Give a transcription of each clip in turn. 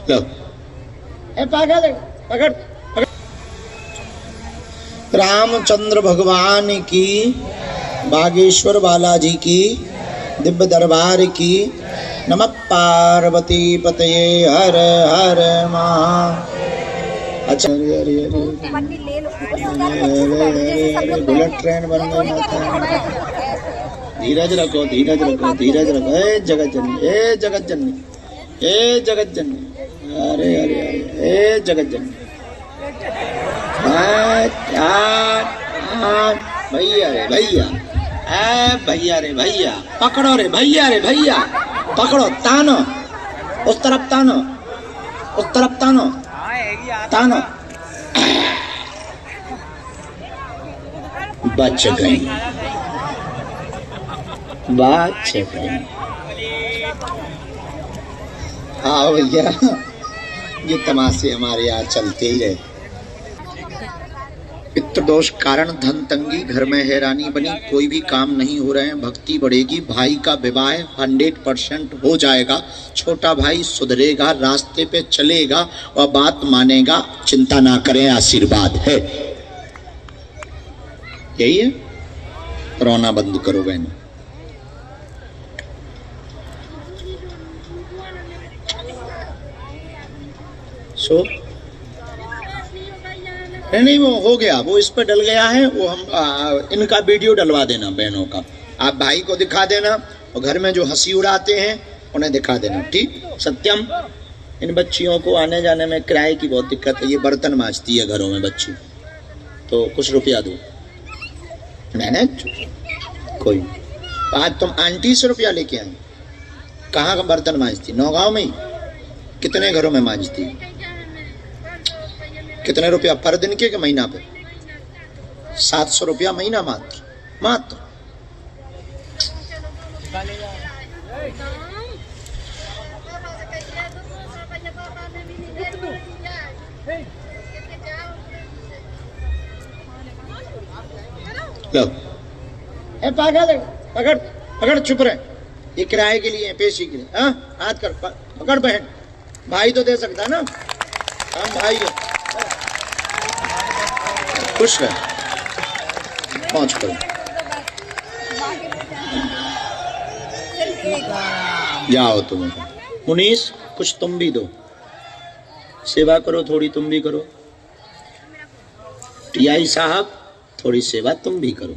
लो पागल पकड़। रामचंद्र भगवान की, बागेश्वर बालाजी की, दिव्य दरबार की। नमः पार्वती पतये हर हर महा। अच्छा बुलेट ट्रेन बन गई माता। धीरज रखो धीरज रखो धीरज रखो। ए जगत जननी, ए जगत जननी, ए जगत जननी, अरे अरे अरे ए जगत जननी। भैया रे भैया, भैया रे भैया, पकड़ो रे भैया रे भैया, पकड़ो, तानो उस तरफ, तानो उस तरफ, तानो तानो। बच गई, बच गई। हाँ भैया, ये तमाशे हमारे यहाँ चलते ही रहे। पितृ दोष कारण धन तंगी, घर में हैरानी बनी, कोई भी काम नहीं हो रहे हैं, भक्ति बढ़ेगी, भाई का विवाह 100% हो जाएगा, छोटा भाई सुधरेगा, रास्ते पे चलेगा और बात मानेगा, चिंता ना करें, आशीर्वाद है। यही है, रोना बंद करो बहनों। सो नहीं वो हो गया, वो इस पर डल गया है, वो हम इनका वीडियो डलवा देना बहनों का, आप भाई को दिखा देना और घर में जो हंसी उड़ाते हैं उन्हें दिखा देना, ठीक। सत्यम, इन बच्चियों को आने जाने में किराए की बहुत दिक्कत है, ये बर्तन मांजती है घरों में बच्ची, तो कुछ रुपया दो। मैंने कोई आज तुम आंटी से रुपया लेके आई, कहाँ का बर्तन मांजती? नौगांव में ही? कितने घरों में मांजती? कितने रुपया पर दिन के महीना पे? 700 रुपया महीना मात्र, मात्र। लो ए पागल, पकड़ पकड़, चुप रहे, ये किराए के लिए, पेशी के लिए। हाँ हाथ कर, पकड़ बहन, भाई तो दे सकता है ना, हम भाई हो। खुश रहे, पहुंच करो, जाओ तुम। मुनीस कुछ तुम भी दो, सेवा करो थोड़ी, तुम भी करो। टीआई साहब थोड़ी सेवा तुम भी करो।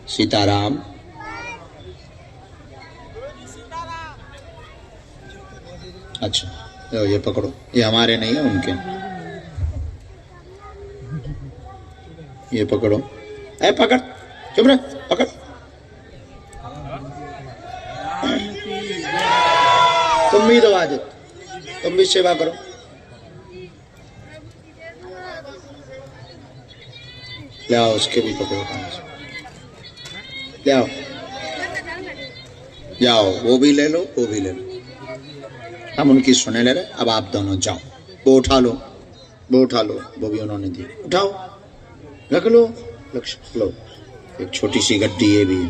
सीताराम, अच्छा ये पकड़ो, ये हमारे नहीं है, उनके। ये पकड़ो, ए पकड़, चुप रहे, पकड़। तुम भी दो आज, तुम भी सेवा करो। ले आओ, उसके भी पकड़ो, ले आओ, जाओ, वो भी ले लो, वो भी ले लो। हम उनकी सुने ले रहे, अब आप दोनों जाओ, वो उठा लो, वो उठा लो, वो भी उन्होंने दी, उठाओ, रख लो, लो। एक छोटी सी गड्डी ये भी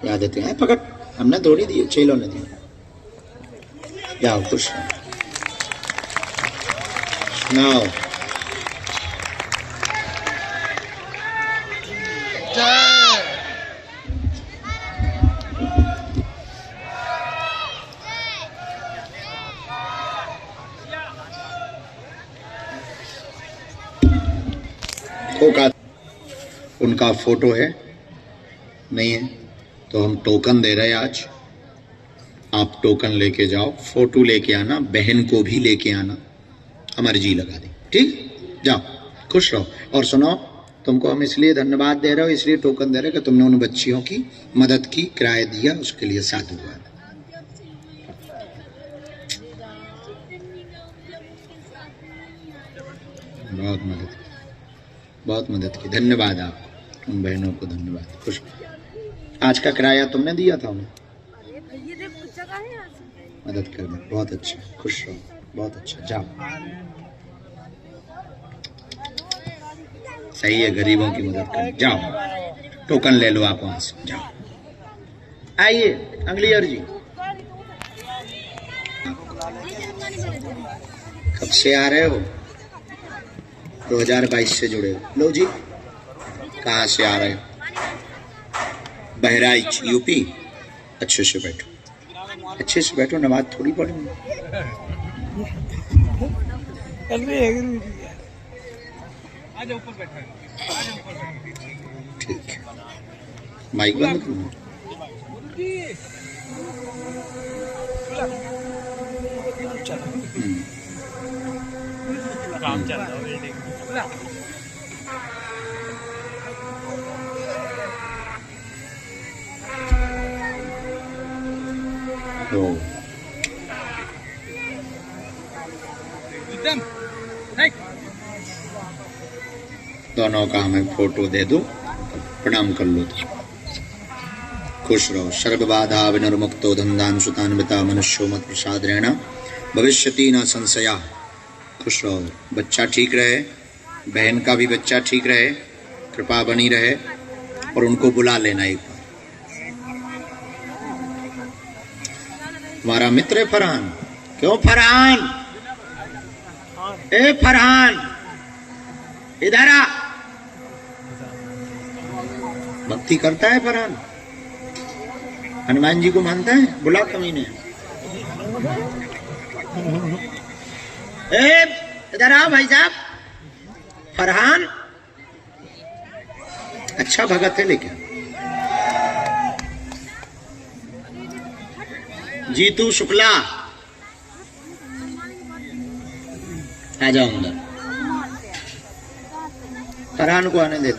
याद देते हैं, पकड़, हमने थोड़ी दी, चेलों ने दी। जाओ, खुश सुनाओ। का उनका फोटो है नहीं है तो हम टोकन दे रहे हैं आज, आप टोकन लेके जाओ, फोटो लेके आना, बहन को भी लेके आना, हमारी जी लगा दी, ठीक। जाओ, खुश रहो। और सुनो, तुमको हम इसलिए धन्यवाद दे रहे हो, इसलिए टोकन दे रहे हो कि तुमने उन बच्चियों की मदद की, किराया दिया, उसके लिए साधुवाद। बहुत मदद की, बहुत मदद की, धन्यवाद आपको, उन बहनों को धन्यवाद। खुश, आज का किराया तुमने दिया था उन्हें, मदद करने, बहुत अच्छा, खुश रहो, बहुत अच्छा। जाओ, सही है, गरीबों की मदद कर। जाओ टोकन ले लो आप वहां से, जाओ। आइए अंगलियर जी, कब से आ रहे हो? 2022 से जुड़े हो। लो जी, कहाँ से आ रहे हो? बहराइच यूपी। अच्छे से बैठो, अच्छे से बैठो, नमाज थोड़ी पढ़नी। ठीक है, माइक बंद करो। काम चल रहा है। दोनों का हमें फोटो दे दो, प्रणाम कर लो तो खुश रहो। सर्व बाधा विनिर्मुक्तो धन्धान सुतान्विता मनुष्यो मत प्रसादेन भविष्यति न संशया। खुश रहो, बच्चा ठीक रहे, बहन का भी बच्चा ठीक रहे, कृपा बनी रहे। और उनको बुला लेना एक बार। हमारा मित्र फरहान, क्यों फरहान? ए फरहान इधर आ। भक्ति करता है फरहान, हनुमान जी को मानता है, बुला कमीने। ए इधर आओ भाई साहब। फरहान अच्छा भगत है, लेकिन जीतू शुक्ला आ जाओ अंदर। फरहान को आने दे।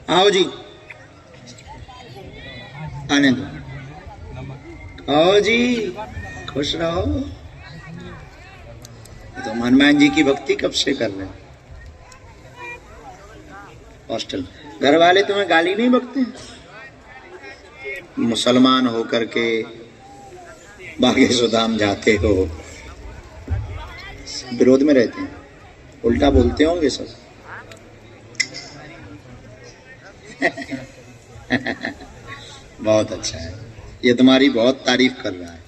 आओ जी, आने दो। आओ जी, खुश रहो। तो हनुमान जी की भक्ति कब से कर रहे? हॉस्टल घर वाले तुम्हें गाली नहीं बकते? मुसलमान होकर के बागेश्वर धाम जाते हो, विरोध में रहते हैं, उल्टा बोलते होंगे सब। बहुत अच्छा है, ये तुम्हारी बहुत तारीफ कर रहा है।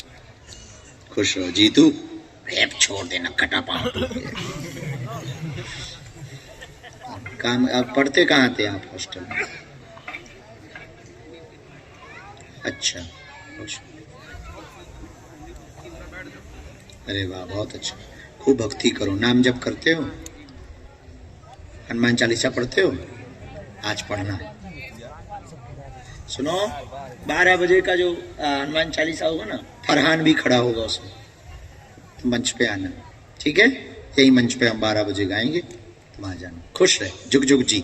खुश हो जीतू, रेप छोड़ देना, कटा पाओ। काम आप पढ़ते कहाँ थे आप हॉस्टल में? अच्छा, अरे वाह, बहुत अच्छा। खूब भक्ति करो। नाम जप करते हो? हनुमान चालीसा पढ़ते हो? आज पढ़ना है। सुनो, 12 बजे का जो हनुमान चालीसा होगा ना, फरहान भी खड़ा होगा उसमें, तो मंच पे आना, ठीक है? यही मंच पे हम 12 बजे गाएंगे, तुम आ जाना। खुश रहे, जुग जुग जी।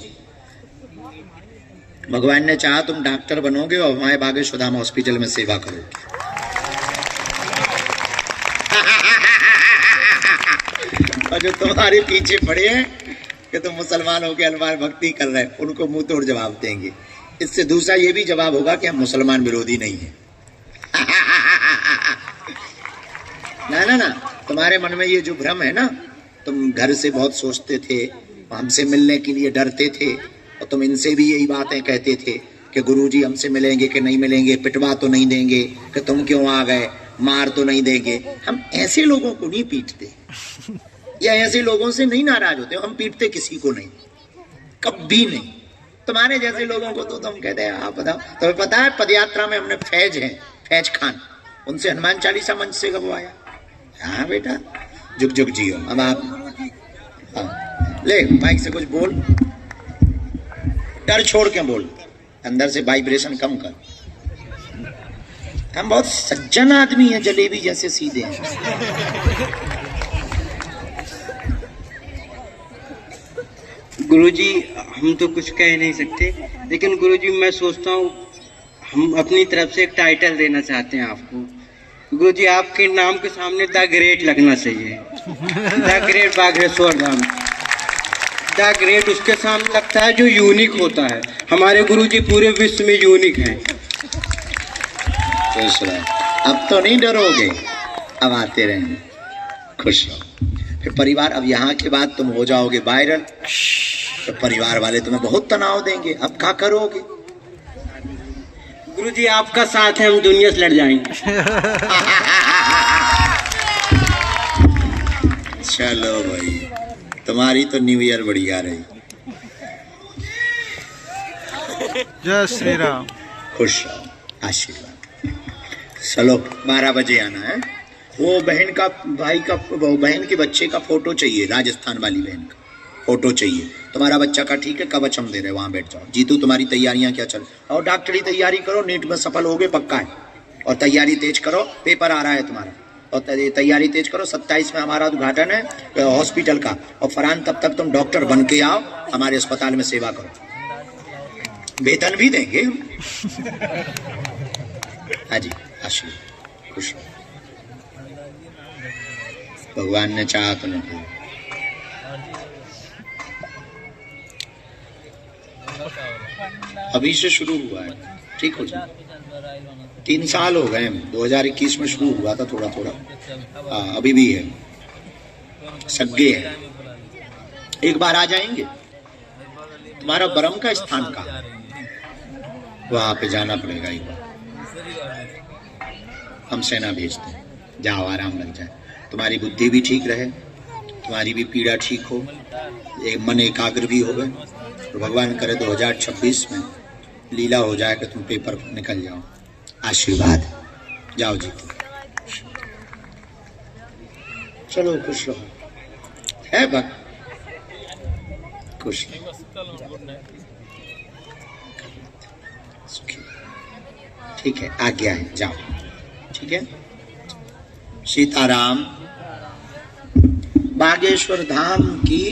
भगवान ने चाहा तुम डॉक्टर बनोगे और हमारे बागेश्वर धाम हॉस्पिटल में सेवा करोगे। और जो तुम्हारे पीछे पड़े हैं कि तुम मुसलमान हो के हनुमान भक्ति कर रहे हैं, उनको मुंह तोड़ जवाब देंगे। इससे दूसरा ये भी जवाब होगा कि हम मुसलमान विरोधी नहीं है। ना ना ना, तुम्हारे मन में ये जो भ्रम है ना, तुम घर से बहुत सोचते थे, हमसे मिलने के लिए डरते थे, और तुम इनसे भी यही बातें कहते थे कि गुरुजी हमसे मिलेंगे कि नहीं मिलेंगे, पिटवा तो नहीं देंगे, कि तुम क्यों आ गए, मार तो नहीं देंगे। हम ऐसे लोगों को नहीं पीटते, या ऐसे लोगों से नहीं नाराज होते। हम पीटते किसी को नहीं, कभी नहीं। तुम्हारे जैसे लोगों को तो तुम कहते हैं आप बताओ। तुम्हें पता है पदयात्रा में हमने फैज है, फैज खान, उनसे हनुमान चालीसा मंच से गवाया। हाँ बेटा, जुग जुग जियो। अब आप ले माइक से कुछ बोल, डर छोड़ के बोल, अंदर से वाइब्रेशन कम कर। हम बहुत सज्जन आदमी हैं, जलेबी जैसे सीधे हैं। गुरुजी हम तो कुछ कह नहीं सकते, लेकिन गुरुजी मैं सोचता हूँ हम अपनी तरफ से एक टाइटल देना चाहते हैं आपको। गुरुजी आपके नाम के सामने द ग्रेट लगना चाहिए। The great Bageshwar Dham, the great उसके सामने लगता है जो यूनिक होता है। हमारे गुरुजी पूरे विश्व में यूनिक हैं। खुश रहो, अब तो नहीं डरोगे, अब आते रहेंगे। खुश रहो। फिर परिवार, अब यहाँ के बाद तुम हो जाओगे वायरल, तो परिवार वाले तुम्हें बहुत तनाव देंगे, अब क्या करोगे? गुरुजी आपका साथ है, हम दुनिया से लड़ जाएंगे। चलो भाई, तुम्हारी तो न्यू ईयर बढ़िया रही। जय श्री राम। खुश रहो, आशीर्वाद। चलो 12 बजे आना है। वो बहन का, भाई का, वो बहन के बच्चे का फोटो चाहिए, राजस्थान वाली बहन का फोटो चाहिए। तुम्हारा बच्चा का ठीक है, कवच हम दे रहे, वहाँ बैठ जाओ। जीतू तुम्हारी तैयारियां क्या चल, और डॉक्टरी तैयारी करो, नीट में सफल होगे पक्का है। और तैयारी तेज करो, पेपर आ रहा है तुम्हारा, और तैयारी तेज करो। 27 में हमारा उद्घाटन है हॉस्पिटल का, और फरहान तब तक तुम डॉक्टर बन के आओ, हमारे अस्पताल में सेवा करो, वेतन भी देंगे। हाँ जी, आशीर्वाद। खुश भगवान ने चाहा तो नहीं। अभी से शुरू हुआ है, ठीक हो जाए। 3 साल हो गए, 2021 में शुरू हुआ था थोड़ा थोड़ा। हाँ, अभी भी है, सगे है। एक बार आ जाएंगे। तुम्हारा ब्रह्म का स्थान कहाँ? वहां पे जाना पड़ेगा एक बार, हम सेना भेजते हैं, जाओ आराम लग जाए, तुम्हारी बुद्धि भी ठीक रहे, तुम्हारी भी पीड़ा ठीक हो, एक मन एकाग्र भी हो गए, तो भगवान करे 2026 में लीला हो जाए कि तुम पेपर निकल जाओ। आशीर्वाद। जाओ जी, चलो खुश रहो, है भक्त, खुश सुखी। ठीक है, आज्ञा है, जाओ। ठीक है, सीताराम। बागेश्वर धाम की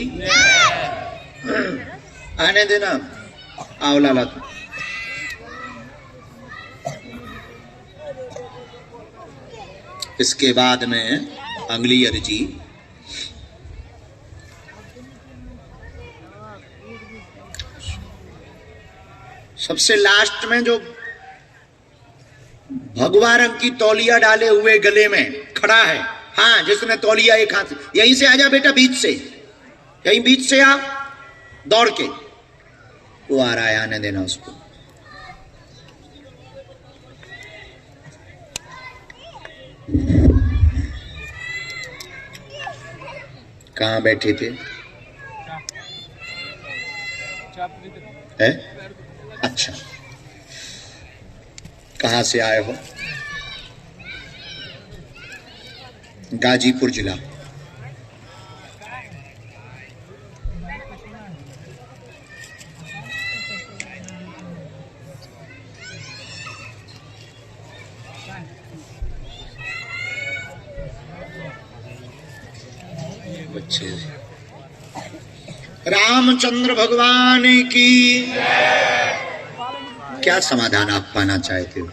आने देना। आओ लाला, तुम इसके बाद में अगली अर्जी सबसे लास्ट में जो भगवा रंग की तौलिया डाले हुए गले में खड़ा है, हाँ, जिसने तौलिया एक हाथ से, यहीं से आजा बेटा, बीच से, यहीं बीच से आ, दौड़ के। वो आ रहा है, आने देना उसको। कहाँ बैठे थे? है? अच्छा, कहाँ से आए हो? गाजीपुर जिला। बच्चे रामचंद्र भगवान की क्या समाधान आप पाना चाहते हो?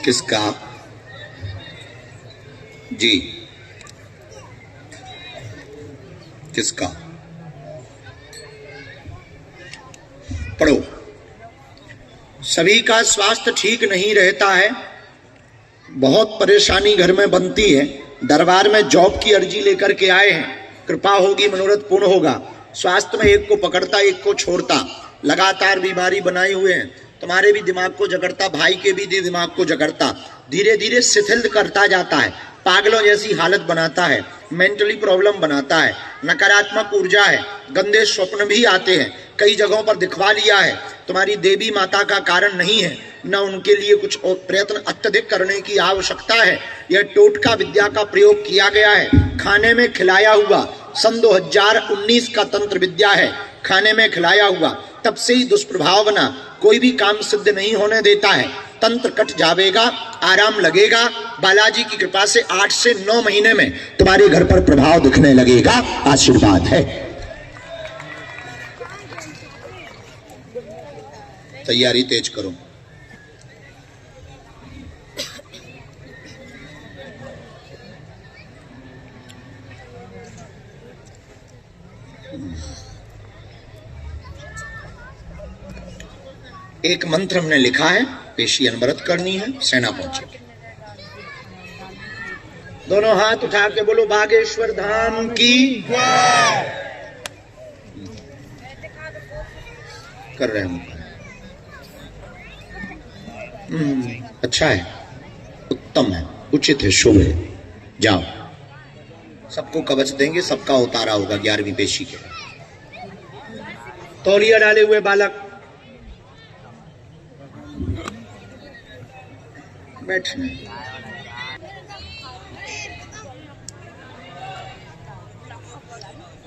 किसका? जी, किसका? पढ़ो। सभी का स्वास्थ्य ठीक नहीं रहता है, बहुत परेशानी घर में बनती है। दरबार में जॉब की अर्जी लेकर के आए हैं, कृपा होगी, मनोरथ पूर्ण होगा। स्वास्थ्य में एक को पकड़ता, एक को छोड़ता, लगातार बीमारी बनाए हुए हैं। तुम्हारे भी दिमाग को जकड़ता, भाई के भी दिमाग को जकड़ता, धीरे धीरे शिथिल करता जाता है, पागलों जैसी हालत बनाता है, मेंटली प्रॉब्लम बनाता है, नकारात्मक ऊर्जा है, गंदे स्वप्न भी आते हैं। कई जगहों पर दिखवा लिया है, तुम्हारी देवी माता का कारण नहीं है, न उनके लिए कुछ प्रयत्न अत्यधिक करने की आवश्यकता है। यह टोटका विद्या का प्रयोग किया गया है, खाने में खिलाया हुआ, सन 2019 का तंत्र विद्या है, खाने में खिलाया हुआ, तब से ही दुष्प्रभाव बना, कोई भी काम सिद्ध नहीं होने देता है। तंत्र कट जाएगा, आराम लगेगा, बालाजी की कृपा से 8 से 9 महीने में तुम्हारे घर पर प्रभाव दिखने लगेगा। आशीर्वाद है। तैयारी तेज करो। एक मंत्र हमने लिखा है, पेशी अनवरत करनी है, सेना पहुंचेगी। दोनों हाथ उठा के बोलो बागेश्वर धाम की कर रहे हैं। अच्छा है, उत्तम है, उचित है, शुभ है। जाओ, सबको कवच देंगे, सबका उतारा होगा 11वीं पेशी के। तौलिया डाले हुए बालक बैठने।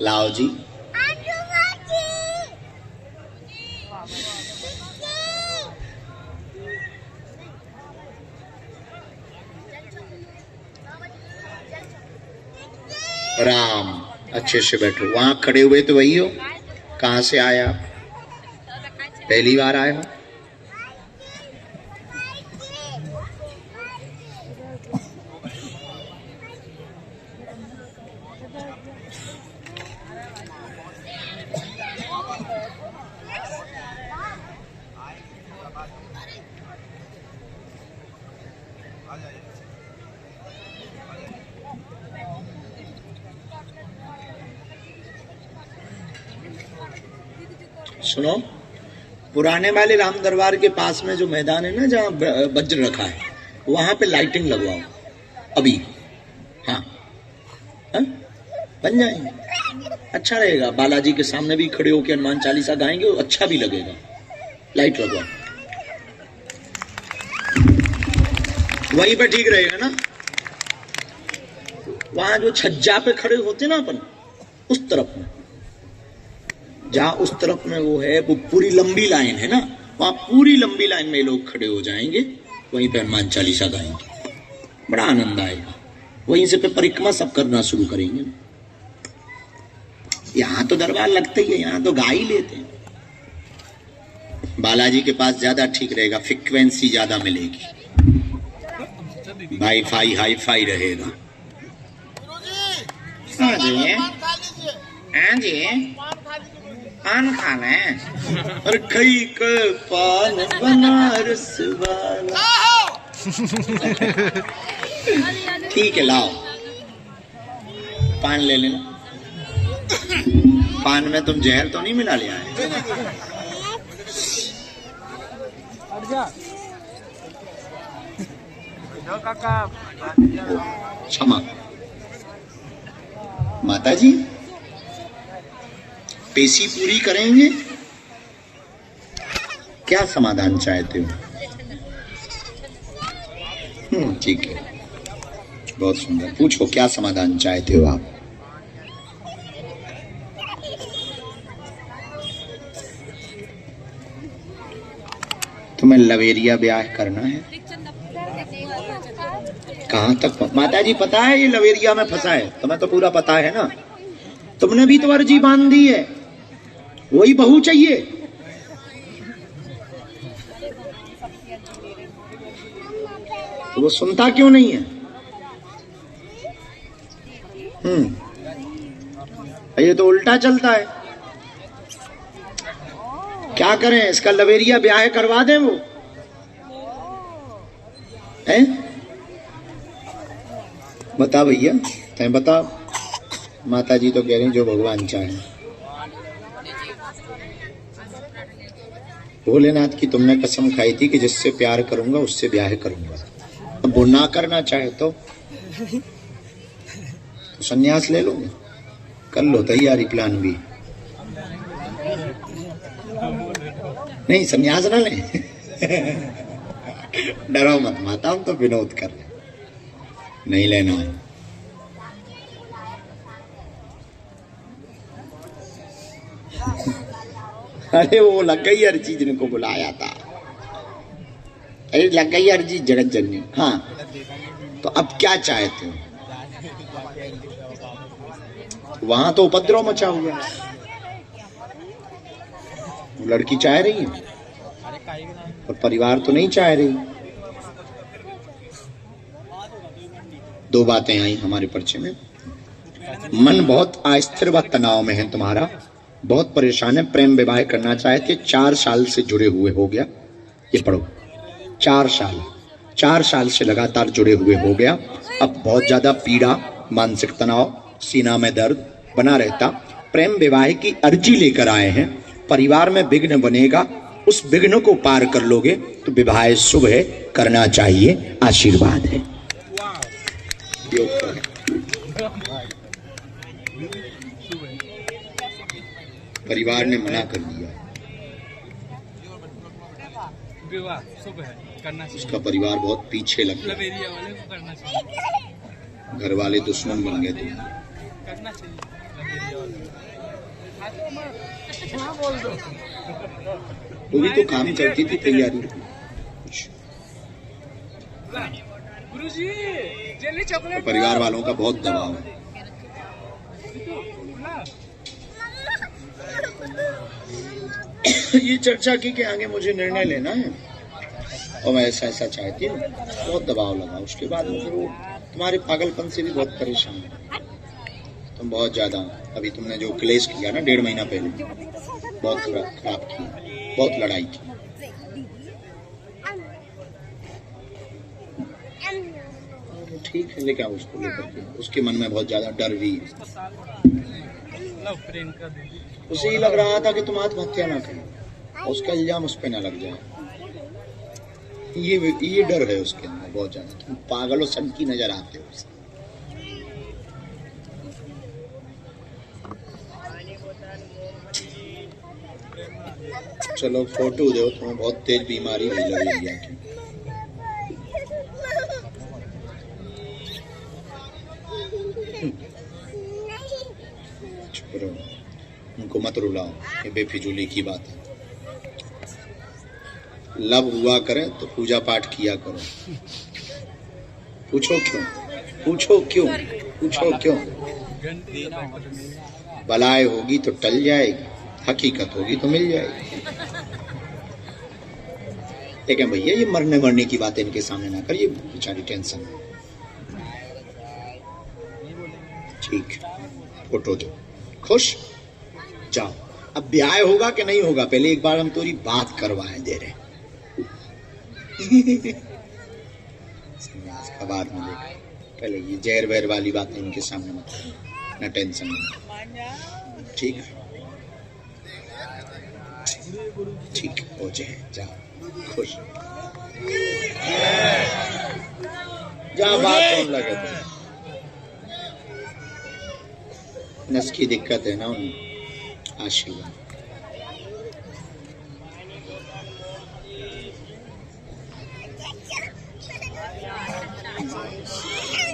लाओ जी, राम। अच्छे से बैठो। वहां खड़े हुए तो वही हो, कहां से आया? पहली बार आए हो? सुनो, पुराने वाले राम दरबार के पास में जो मैदान है ना, जहाँ वज्र रखा है, वहां पे लाइटिंग लगवाओ अभी। हाँ, बन जाएंगे, अच्छा रहेगा। बालाजी के सामने भी खड़े होकर हनुमान चालीसा गाएंगे, अच्छा भी लगेगा। लाइट लगवाओ, वहीं पे ठीक रहेगा ना। वहां जो छज्जा पे खड़े होते ना अपन, उस तरफ में, जहां उस तरफ में वो है, वो पूरी लंबी लाइन है ना, वहां पूरी लंबी लाइन में लोग खड़े हो जाएंगे, वहीं पे हनुमान चालीसा गाएंगे, बड़ा आनंद आएगा। वहीं से पे परिक्रमा सब करना शुरू करेंगे। यहां तो दरबार लगता ही है, यहां तो गा ही लेते हैं। बालाजी के पास ज्यादा ठीक रहेगा, फ्रीक्वेंसी ज्यादा मिलेगी, वाईफाई हाईफाई रहेगा। हाँ जी, हाँ जी, पान खाना है और कई का पान बनारस वाला। ठीक है, लाओ पान ले लेना। पान में तुम जहर तो नहीं मिला लिया है? क्षमा माता जी, पेशी पूरी करेंगे, क्या समाधान चाहते हो? ठीक है, बहुत सुंदर। पूछो क्या समाधान चाहते हो आप? तुम्हें लवेरिया ब्याह करना है? कहां तक माता जी पता है? ये लवेरिया में फंसा है, तुम्हें तो पूरा पता है ना। तुमने भी तो अर्जी बांध दी है, वही बहू चाहिए। तो वो सुनता क्यों नहीं है? ये तो उल्टा चलता है। क्या करें, इसका लवेरिया ब्याह करवा दें वो हैं? बता भैया, तैं बता। माता जी तो कह रही जो भगवान चाहे। भोलेनाथ की तुमने कसम खाई थी कि जिससे प्यार करूंगा उससे ब्याह करूंगा। अब वो ना करना चाहे तो संन्यास ले लो, कर लो तैयारी, प्लान भी। नहीं, संन्यास ना ले। डरो मत माता, हम तो विनोद कर रहे, नहीं लेना है। अरे वो लग गई अर्जी जिनको बुलाया था। अरे लग गई अर्जी जगत जननी। हाँ, तो अब क्या चाहते हो? वहां तो उपद्रव मचा हुआ है, लड़की चाह रही है। और परिवार तो नहीं चाह रही। दो बातें आई हमारे पर्चे में। मन बहुत अस्थिर व तनाव में है तुम्हारा, बहुत परेशान है, प्रेम विवाह करना चाहते, 4 साल से जुड़े हुए हो गया। ये पढ़ो, 4 साल से लगातार जुड़े हुए हो गया। अब बहुत ज्यादा पीड़ा, मानसिक तनाव, सीना में दर्द बना रहता। प्रेम विवाह की अर्जी लेकर आए हैं, परिवार में विघ्न बनेगा, उस विघ्न को पार कर लोगे तो विवाह शुभ है, करना चाहिए, आशीर्वाद है। परिवार ने मना कर दिया, उसका परिवार बहुत पीछे लग गया, घर वाले दुश्मन बन गए थे। वो भी तो काम करती थी तैयारी। परिवार वालों का बहुत दबाव है। ये चर्चा की कि आगे मुझे निर्णय लेना है और मैं ऐसा ऐसा चाहती हूँ, बहुत दबाव लगा। उसके बाद मुझे वो तुम्हारे पागलपन से भी बहुत परेशान है। तुम बहुत ज्यादा, अभी तुमने जो क्लेश किया ना 1.5 महीना पहले, बहुत खराब किया, बहुत लड़ाई की। ठीक है, लेकिन उसको लेकर के उसके मन में बहुत ज्यादा डर भी है। उसे ही लग रहा था कि तुम आत्महत्या ना करें, उसका इल्जाम उस पर ना लग जाए। ये डर है उसके अंदर बहुत ज्यादा। तुम पागल और सनकी नजर आते हो उसे। चलो फोटो दो, तुम्हें बहुत तेज बीमारी भी लग रही है। उनको मत रुलाओ, ये बेफिजूली की बात है। लव हुआ करें तो पूजा पाठ किया करो। पूछो क्यों, पूछो क्यों, पूछो क्यों। बलाए होगी तो टल जाएगी, हकीकत होगी तो मिल जाएगी। लेकिन भैया ये मरने की बातें इनके सामने ना करिए, बेचारी टेंशन। ठीक, फोटो दो, खुश जाओ। अब ब्याह होगा कि नहीं होगा, पहले एक बार हम तुम्हारी बात करवाए दे रहे। संन्यास का बाद में देखा, पहले ये जहर वहर वाली बातें इनके सामने मत करो, न टेंशन नहीं। ठीक है, ठीक हो जाए, जाओ खुश जा। बात कौन लगे तो नस की दिक्कत है ना उन्हें। आशीर्वाद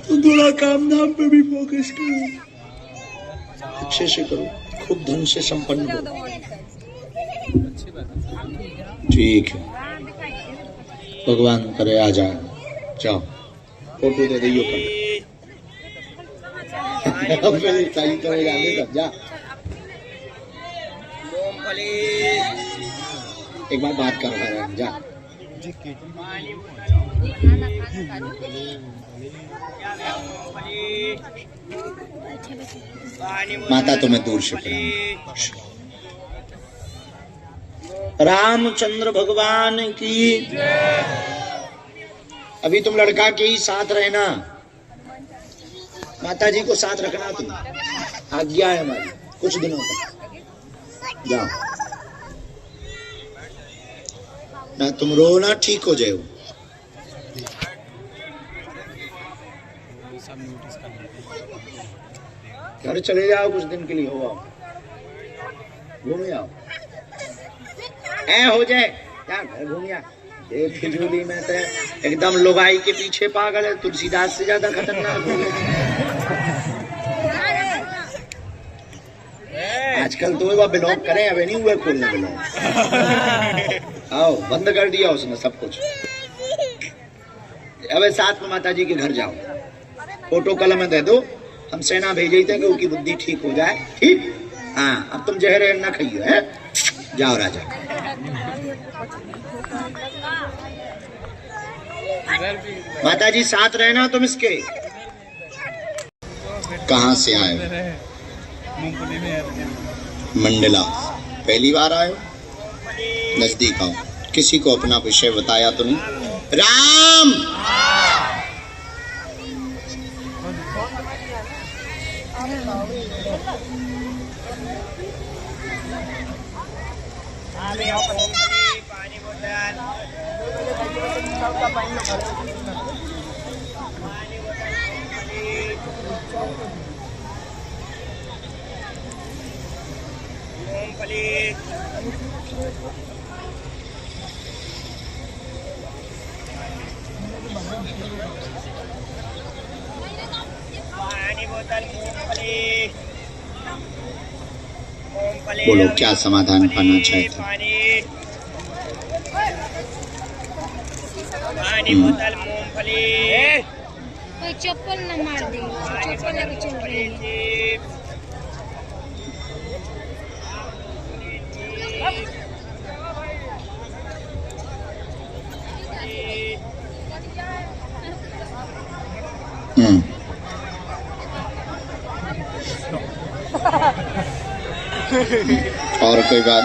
तो थोड़ा काम धाम पे भी फोकस करो, अच्छे से करो, खूब धन से संपन्न हो। ठीक है, भगवान करे आ जाए। जाओ फोटो दे दियो कर। सही तो जाने तब जा। एक बार बात कर रहा है, जा। माता तुम्हें दूर से प्रणाम। रामचंद्र भगवान की। अभी तुम लड़का के ही साथ रहना, माता जी को साथ रखना। तुम आज्ञा है हमारी कुछ दिनों तक। जाओ ना, तुम रो ना, ठीक हो जाओ। घर चले जाओ, कुछ दिन के लिए हो आओ, घूम आओ। ऐ हो जाए क्या, घर घूम आ। फिजूली में तो एकदम लुगाई के पीछे पागल है, तुलसीदास से ज्यादा खतरनाक हो गया। आजकल तो वह बिलोंग करें, अब नहीं हुए खोलने बिलोंग। आओ, बंद कर दिया उसने सब कुछ। अब साथ में माता जी के घर जाओ, फोटो कलम में दे दो, हम सेना भेजे थे कि उनकी बुद्धि ठीक हो जाए। ठीक, हाँ, अब तुम जहर न खाइयो है। जाओ राजा। माता जी साथ रहना तुम इसके। कहाँ से आए? मंडला। पहली बार आए हो? नजदीक आओ। किसी को अपना विषय बताया तो नहीं? राम पानी बोतल बोलो क्या समाधान पाना चाहते? पानी बोतल मूंगफली। कोई चप्पल न मार दे, चप्पल लेके चल रही है। और कोई बात?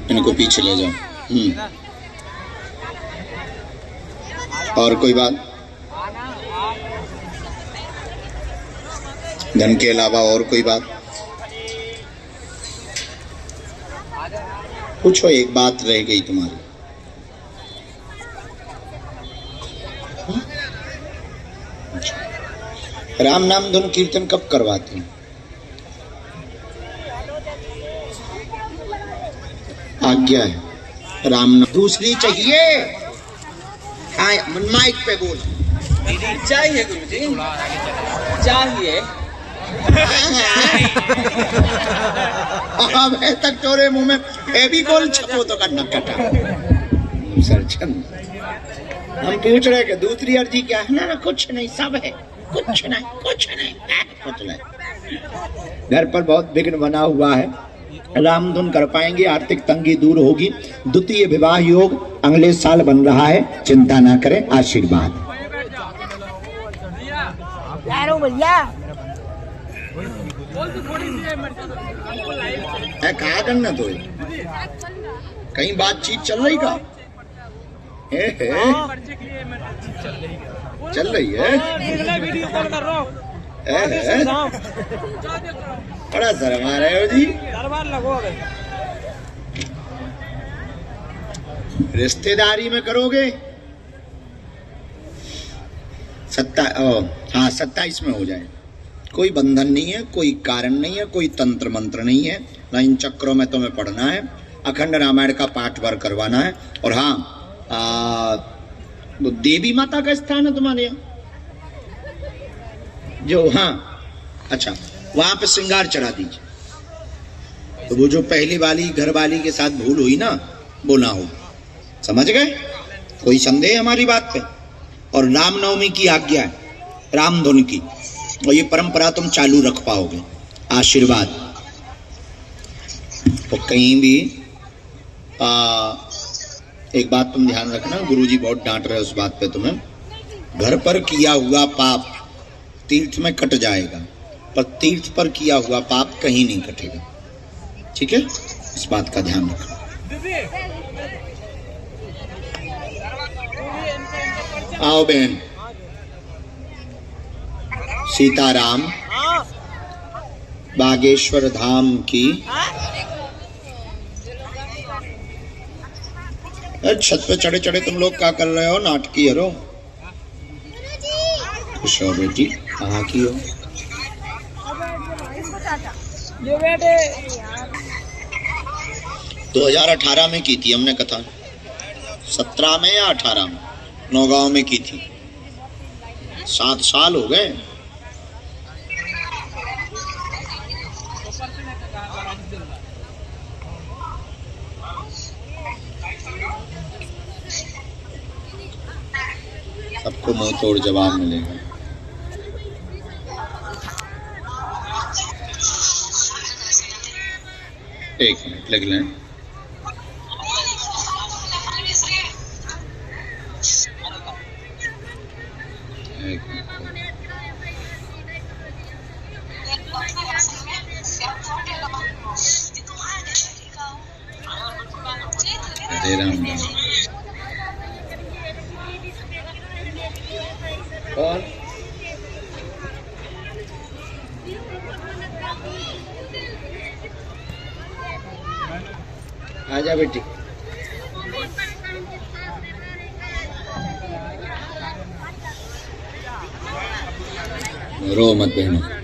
इनको पीछे ले जाओ। और कोई बात? धन के अलावा और कोई बात? पूछो, एक बात रह गई तुम्हारी। राम नाम धुन कीर्तन कब करवाते हैं? आज्ञा है। राम नाम दूसरी चाहिए। हाँ, माइक पे बोल। चाहिए गुरुजी, चाहिए। अब तक तोरे मुंह में फेविकोल छपो तो करना कटा। सरचंद, हम पूछ रहे कि दूसरी अर्जी क्या है? ना कुछ नहीं, सब है। कुछ नहीं। घर पर बहुत विघ्न बना हुआ है। रामधुन कर पाएंगे, आर्थिक तंगी दूर होगी। द्वितीय विवाह योग अगले साल बन रहा है, चिंता ना करें। आशीर्वाद। कहा करना तो कहीं बातचीत चल रही का? चल रही है। बड़ा शर्मा रहे हो जी। रिश्तेदारी में करोगे? 27 में हो जाए। कोई बंधन नहीं है, कोई कारण नहीं है, कोई तंत्र मंत्र नहीं है। ना इन चक्रों में तुम्हें पढ़ना है। अखंड रामायण का पाठ वर करवाना है। और हाँ, वो देवी माता का स्थान है तुम्हारे यहाँ जो? हाँ, अच्छा, वहां पे श्रृंगार चढ़ा दीजिए। तो वो जो पहली वाली घर वाली के साथ भूल हुई ना, वो ना हो। समझ गए? कोई संदेह हमारी बात पे? और रामनवमी की आज्ञा है, रामधुन की, और ये परंपरा तुम चालू रख पाओगे। आशीर्वाद। तो कहीं भी एक बात तुम ध्यान रखना, गुरुजी बहुत डांट रहे उस बात पे तुम्हें। घर पर किया हुआ पाप तीर्थ में कट जाएगा, पर तीर्थ पर किया हुआ पाप कहीं नहीं कटेगा। ठीक है, इस बात का ध्यान रखना। आओ बहन। सीताराम बागेश्वर धाम की। छत पे चढ़े चढ़े तुम लोग क्या कर रहे हो? नाटकी हरो। खुश हो बेटी। कहाँ की हो? 2018 में की थी हमने कथा। 17 में या 18 में नौगांव में की थी। 7 साल हो गए। सबको मुंह तोड़ जवाब मिलेगा। एक मिनट लग लें। एक मिनट। राधे राम। और आजा बेटी। रो मत बहनों।